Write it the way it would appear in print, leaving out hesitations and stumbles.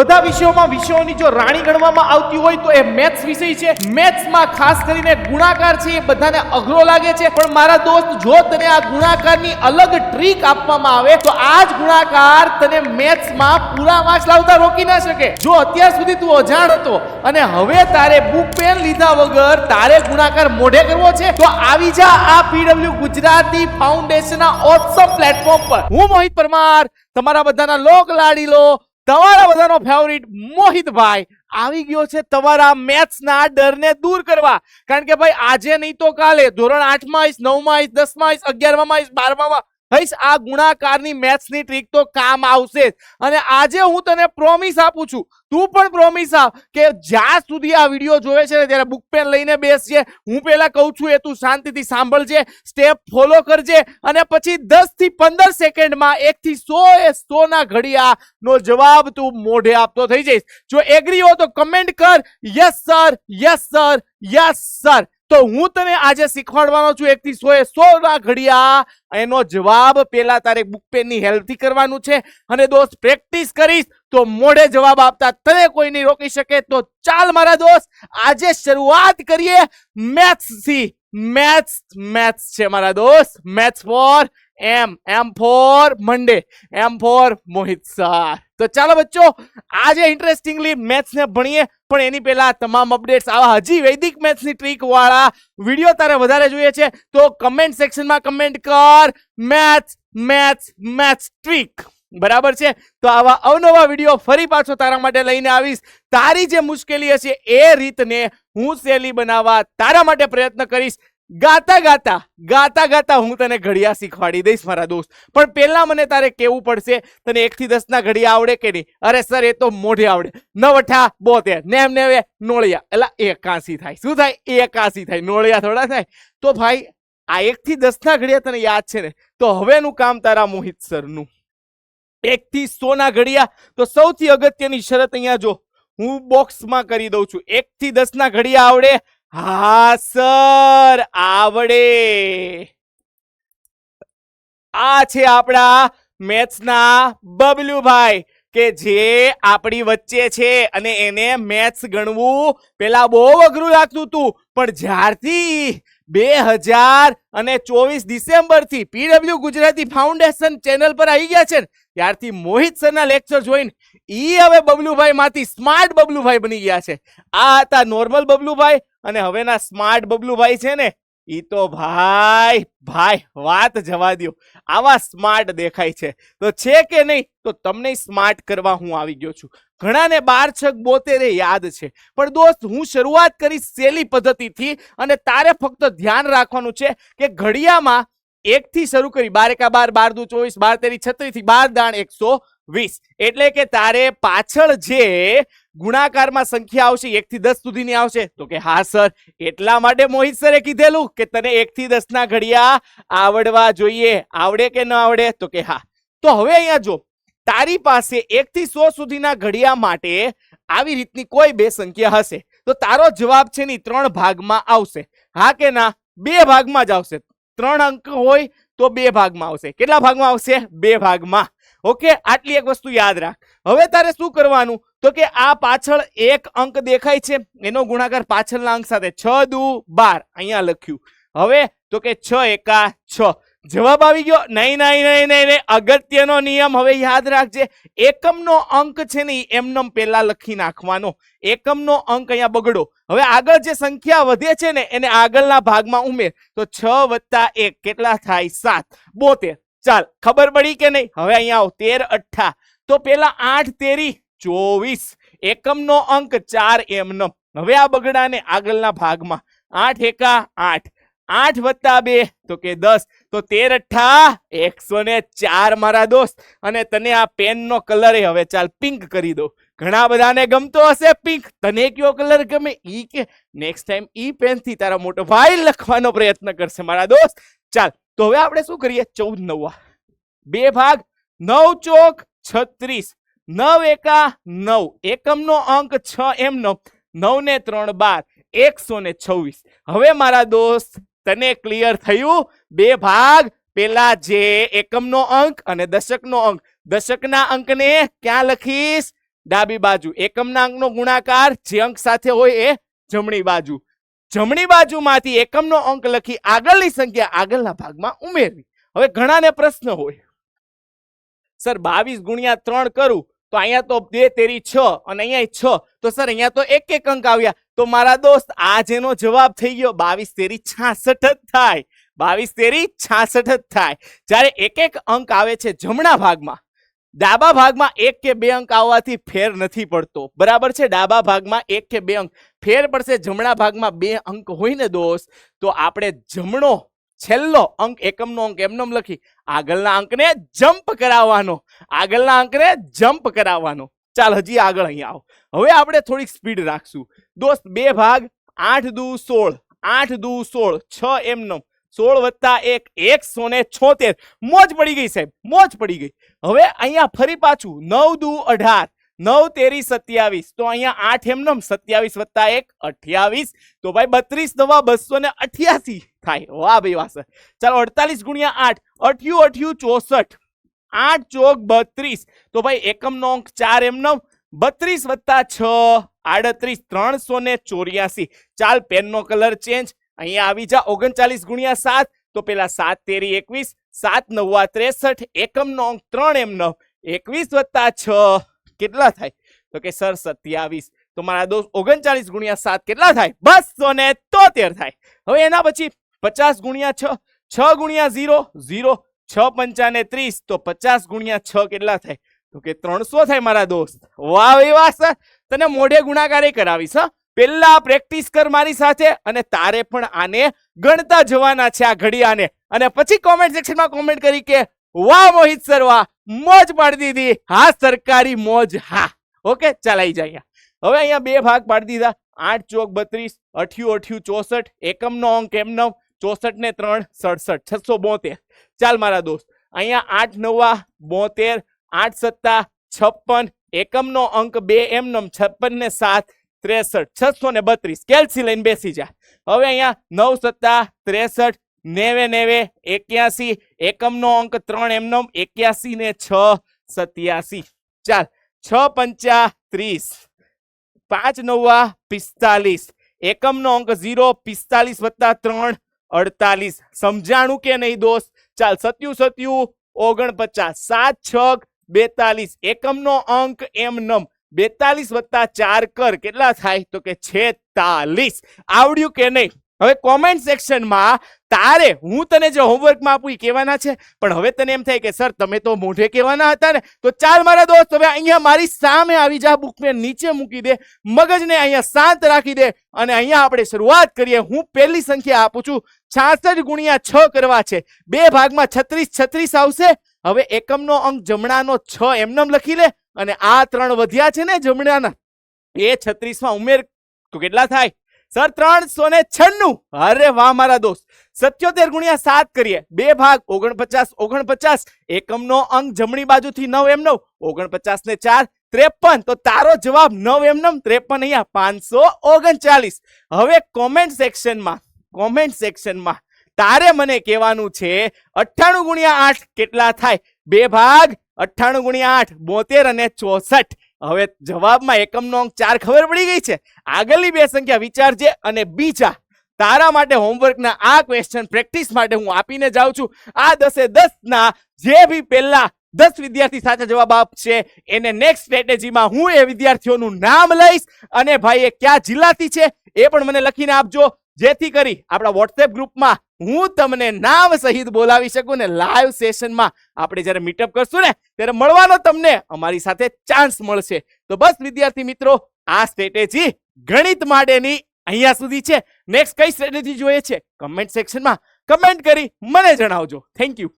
બધા વિષયોની જો રાણી ગણવામાં આવતી હોય તો એ મેથ્સ વિષય છે। મેથ્સમાં ખાસ કરીને ગુણાકાર છે એ બધાને અઘરો લાગે છે, પણ મારા દોસ્ત જો તને આ ગુણાકારની અલગ ટ્રીક આપવામાં આવે તો આ જ ગુણાકાર તને મેથ્સમાં પૂરા માર્ક્સ લાવતા રોકી ના શકે। જો અત્યાર સુધી તું અજાણ હતો અને હવે તારે બુક પેન લીધા વગર તારે ગુણાકાર મોઢે કરવો છે તો આવી જા આ પીડબ્લ્યુ ગુજરાતી ફાઉન્ડેશનના ઓસમ પ્લેટફોર્મ પર। હું મોહિત પરમાર, તમારા બધાના લોક લાડીલો, તમારા બધાનો ફેવરિટ મોહિતભાઈ આવી ગયો છે તમારા મેથ્સના ડરને દૂર કરવા। કારણ કે ભાઈ આજે નહીં તો કાલે ધોરણ 8 માં આવીશ, 9 માં આવીશ, 10 માં આવીશ, 11 માં આવીશ, 12 માં હઈશ, આ ગુણાકારની મેથ્સની ટ્રીક તો કામ આવશે જ। અને આજે હું તને પ્રોમિસ આપું છું, તું પણ પ્રોમિસ આપ કે જ્યાં સુધી આ વિડીયો જોવે છે ને ત્યારે બુક પેન લઈને બેસજે। હું પહેલા કહું છું એ તું શાંતિથી સાંભળજે, સ્ટેપ ફોલો કરજે અને પછી 10 થી 15 સેકન્ડમાં 1 થી 100 એ 100 ના ઘડિયાનો જવાબ તું મોઢે આપતો થઈ જઈશ। જો એગ્રી હો તો કમેન્ટ કર yes sir, yes sir, yes sir. તો હું તને આજે શીખવાડવાનો છું 1 થી 100 એ 100 ના ઘડિયા, એનો જવાબ પેલા તારે બુક પેનની હેલ્પથી કરવાનું છે। અને દોસ્ત પ્રેક્ટિસ કરીશ તો મોઢે જવાબ આપતા તને કોઈ નહીં રોકી શકે। તો ચાલ મારા દોસ્ત આજે શરૂઆત કરીએ મેથ્સથી। મેથ્સ છે મારા દોસ્ત, maths for M for Monday, M for Mohit sir. તો ચાલો બચ્ચો આજે ઇન્ટરેસ્ટિંગલી મેથ્સ ને ભણીએ, પણ એની પહેલા તમામ અપડેટ્સ આવા હજી વૈદિક મેથ્સની ટ્રીક વાળા વિડીયો તારે વધારે જોઈએ છે તો કમેન્ટ સેક્શનમાં કમેન્ટ કર મેથ્સ મેથ્સ મેથ્સ ટ્રીક, બરાબર છે। તો આવા અવનવા વિડીયો ફરી પાછો તારા માટે લઈને આવીશ। તારી જે મુશ્કેલી હશે એ રીતને હું સહેલી બનાવવા તારા માટે પ્રયત્ન કરીશ। ગાતા ગાતા હું તને ઘડિયા શીખવાડી દઈશ મારા દોસ્ત, પણ પહેલા મને તારે કેવું પડશે તને 1 થી 10 ના ઘડિયા આવડે કે નહીં? અરે સર એ તો મોઢે આવડે। 9 8 72 નેમ નેવે નોળિયા, એલા 81 થાય। શું થાય? 81 થાય, નોળિયા થોડા થાય। તો ભાઈ આ 1 થી 10 ના ઘડિયા તને યાદ છે ને? તો હવેનું કામ તારા મોહિત સરનું 1 થી 100 ના ઘડિયા। તો સૌથી અગત્યની શરત અહીંયા જો હું બોક્સમાં કરી દઉં છું, 1 થી 10 ના ઘડિયા આવડે? હા સર આવડે। આ છે આપણા મેથ્સના બબલુભાઈ કે જે આપણી વચ્ચે છે અને એને મેથ્સ ગણવું પેલા બહુ અઘરું લાગતું હતું, પણ જ્યારથી 2024 ડિસેમ્બરથી પીડબ્લ્યુ ગુજરાતી ફાઉન્ડેશન ચેનલ પર આવી ગયા છે ને ત્યારથી મોહિત સરના લેક્ચર જોઈને ઈ હવે બબલુભાઈ માંથી સ્માર્ટ બબલુભાઈ બની ગયા છે। આ હતા નોર્મલ બબલુભાઈ અને હવેના સ્માર્ટ બબલુભાઈ છે ને ઈ તો ભાઈ વાત જવા દો, આવા સ્માર્ટ દેખાય છે। તો છે કે નહીં? તો તમને સ્માર્ટ કરવા હું આવી ગયો છું। ઘણાને 12 6 72 યાદ છે, પણ દોસ્ત હું શરૂઆત કરીશ સહેલી પદ્ધતિથી અને તારે ફક્ત ધ્યાન રાખવાનું છે કે ઘડિયામાં 1 થી શરૂ કરી 12 1 12 12 2 24 12 3 36 થી 12 દાણ 120, એટલે કે તારે પાછળ જે ગુણાકારમાં સંખ્યા આવશે 1 થી 10 સુધીની આવશે। તો કે હા સર, એટલા માટે મોહિત સરે કીધેલું કે તને 1 થી 10 ના ઘડિયા આવડવા જોઈએ। આવડે કે ન આવડે? તો કે હા। તો હવે અહીંયા જો તારી પાસે 1 થી 100 સુધીના ઘડિયા માટે આવી રીતની કોઈ બે સંખ્યા હશે તો તારો જવાબ છે ને 3 ભાગમાં આવશે। હા કે ના? 2 ભાગમાં જ આવશે। 3 અંક હોય તો 2 ભાગમાં આવશે। કેટલા ભાગમાં આવશે? 2 ભાગમાં। ઓકે, આટલી એક વસ્તુ યાદ રાખ। હવે તારે શું કરવાનું? તો કે આ પાછળ 1 અંક દેખાય છે એનો ગુણાકાર પાછળના અંક સાથે 6 દુ 12 અહીંયા લખ્યું। હવે તો કે 6 એકા 6 જવાબ આવી ગયો? નહીં, અગત્યનો નિયમ હવે યાદ રાખજે। એકમનો અંક છે ને એમનેમ પહેલા લખી નાખવાનો। એકમનો અંક અહીંયા બગડો। હવે આગળ જે સંખ્યા વધે છે ને એને આગળના ભાગમાં ઉમેર। તો 6 + 1 કેટલા થાય? 7 72। ચાલ, ખબર પડી કે નહીં? હવે અહીંયા આવો 13 8 તો પેલા 8 તેરી 24, એકમનો અંક 4 એમનેમ। હવે આ બગડાને આગળના ભાગમાં 8 એકા 8 8 + 2 તો કે 10, તો 13 8 104 મારા દોસ્ત। અને તને આ પેનનો કલર હવે ચાલ પિંક કરી દો। ઘણા બધાને ગમતો હશે પિંક, તને કયો કલર ગમે ઈ કે નેક્સ્ટ ટાઈમ ઈ પેનથી તારા મોટો ભાઈ લખવાનો પ્રયત્ન કરશે મારા દોસ્ત। ચાલ, તો હવે આપણે શું કરીએ? 14 9 2 ભાગ, 9 ચોક 36, 9 એકા 9, એકમનો અંક 6 એમનો, 9 ને 3 12, 126। હવે મારા દોસ્ત તને ક્લિયર થયું? 2 ભાગ, પેલા જે એકમનો અંક અને દશકનો અંક, દશકના અંકને ક્યાં લખીશ? ડાબી બાજુ. એકમના અંકનો ગુણાકાર જે અંક સાથે હોય એ જમણી બાજુ. જમણી બાજુમાંથી એકમનો અંક લખી આગળની સંખ્યા આગળના ભાગમાં ઉમેરવી. હવે ઘણાને પ્રશ્ન હોય, સર 22 ગુણ્યા 3 કરું તો અહીંયા તો 2 તેરી 6 અને અહીંયા 6, તો સર અહીંયા તો એક એક અંક આવ્યા. તો મારા દોસ્ત આ જેનો જવાબ થઈ ગયો 22 તેરી 66 જ થાય. 22 તેરી 66 જ થાય. જ્યારે એક એક અંક આવે છે જમણા ભાગમાં, ડાબા ભાગમાં 1 કે 2 અંક આવવાથી ફેર નથી પડતો. બરાબર છે? ડાબા ભાગમાં 1 કે 2 અંક ફેર પડશે. જમણા ભાગમાં 2 અંક હોય ને દોસ્ત, તો આપણે જમણો છેલ્લો અંક એકમનો અંક એમનેમ લખી આગળના અંકને જમ્પ કરાવવાનો. આગળના અંકને જમ્પ કરાવવાનો. ચાલ હજી આગળ અહીંયા આવો. હવે આપણે થોડીક સ્પીડ રાખશું દોસ્ત. 2 ભાગ 8 દુ 16, 8 દુ 16, 6 એમનેમ, 16 + 1 176. મોજ પડી ગઈ સાહેબ, મોજ પડી ગઈ. હવે અહીંયા ફરી પાછું 9 દુ 18, 9 તેરી 27, તો અહીંયા 8 એમનેમ, 27 + 1 28. તો ભાઈ 32 9 288 થાય. વાહ ભાઈ વાહ સર. ચાલો 48 ગુણ્યા 8, 8 8 64, 8 ચોક 32. તો ભાઈ એકમનો અંક 4 એમનેમ, 32 + 6 38, 384. ચાલ પેનનો કલર ચેન્જ. અહીંયા આવી જા. 39 ગુણ્યા 7, તો પેલા 7 તેરી 21, 7 9 63. એકમનો અંક 3 એમનેમ, 21 + 6 કેટલા થાય? તો કે સર 27. તો મારા દોસ્ત 39 ગુણ્યા 7 કેટલા થાય? 273 થાય. હવે એના પછી 50 ગુણ્યા 6, 6 ગુણ્યા 0 0, 6 પંચાને 30. તો 50 ગુણ્યા 6 કેટલા થાય? તો કે 300 થાય મારા દોસ્ત. વાહ ભાઈ વાહ સર. તને મોઢે ગુણાકારે કરાવીશ. પેલા પ્રેક્ટિસ કર મારી સાથે, અને તારે પણ આને ગણતા જવાના છે આ ઘડિયાને. અને પછી કોમેન્ટ સેક્શનમાં કોમેન્ટ કરી કે વાહ મોહિત સર વાહ, મોજ પાડી દીધી. હા સરકારી મોજ. હા ઓકે, ચાલ આવી જાય. હવે અહીંયા 2 ભાગ પાડી દીધા. 8 ચોક 32, 8 8 64. એકમનો અંક એમનો 64 ને 3 67, 672. ચાલ મારા દોસ્ત અહીંયા 8 9 72, 8 7 56. એકમનો અંક 2 એમનો 56 ને 7 63, 632. કેલ્સી લઈને બેસી જા. હવે અહીંયા 9 7 63, 90 81. એકમનો અંક 3 એમનો 81 ને 6 87. ચાલ 6 5 30, 5 9 45. એકમનો અંક 0, 45 + 3 48. સમજાણું કે નહીં દોસ્ત? ચાલ 77 49, 7 6 42. એકમનો અંક એમનેમ 42 + 4 કર કેટલા થાય? તો કે 46. આવડ્યું કે નહીં? હવે કોમેન્ટ સેક્શનમાં તારે હું તને જે હોમવર્કમાં આપું એ કહેવાના છે, પણ હવે તને એમ થાય કે સર તમે તો મોઢે કહેવાના હતા ને. તો ચાલ મારા દોસ્ત હવે અહીંયા મારી સામે આવી જા. બુક મેં નીચે મૂકી દે, મગજને અહીંયા શાંત રાખી દે, અને અહીંયા આપણે શરૂઆત કરીએ. હું પહેલી સંખ્યા આપું છું. 66 ગુણ્યા 6 કરવા છે. 2 ભાગમાં 36 36 આવશે. હવે એકમનો અંક જમણાનો 6 એમનેમ લખી લે, અને આ 3 વધ્યા છે ને જમણાના, એ 36 માં ઉમેર તો કેટલા થાય? સર 396. અરે વાહ મારા દોસ્ત. 77 ગુણ્યા 7 કરીએ. 2 ભાગ 49 49. એકમનો અંક જમણી બાજુથી 9 એમનો, 49 ને 4 53. તો તારો જવાબ 9 એમનેમ 53, અહીંયા 539. હવે કોમેન્ટ સેક્શનમાં તારે મને કહેવાનું છે 98 ગુણ્યા 8 કેટલા થાય? 2 ભાગ 98 ગુણ્યા 8 72 અને 64. હવે જવાબમાં એકમનો અંક 4 ખબર પડી ગઈ છે. આગળની 2 સંખ્યા વિચારજે, અને બીજા તારા માટે હોમવર્કના આ ક્વેશ્ચન પ્રેક્ટિસ માટે હું આપીને જાઉં છું. આ 10 એ 10 ના જે બી પહેલા 10 વિદ્યાર્થી સાચા જવાબ આપશે એને નેક્સ્ટ સ્ટ્રેટેજીમાં હું એ વિદ્યાર્થીઓનું નામ લઈશ, અને ભાઈ એ કયા જિલ્લાથી છે એ પણ મને લખીને આપજો, જેથી કરી આપણા વોટ્સએપ ગ્રુપમાં હું તમને નામ સહિત બોલાવી શકું, ને લાઈવ સેશનમાં આપણે જ્યારે મીટઅપ કરશું ને ત્યારે મળવાનો તમને અમારી સાથે ચાન્સ મળશે. તો બસ વિદ્યાર્થી મિત્રો, આ સ્ટ્રેટેજી ગણિત માટેની અહીંયા સુધી છે. નેક્સ્ટ કઈ સ્ટ્રેટેજી જોઈએ છે કમેન્ટ સેક્શનમાં કમેન્ટ કરી મને જણાવજો. Thank you.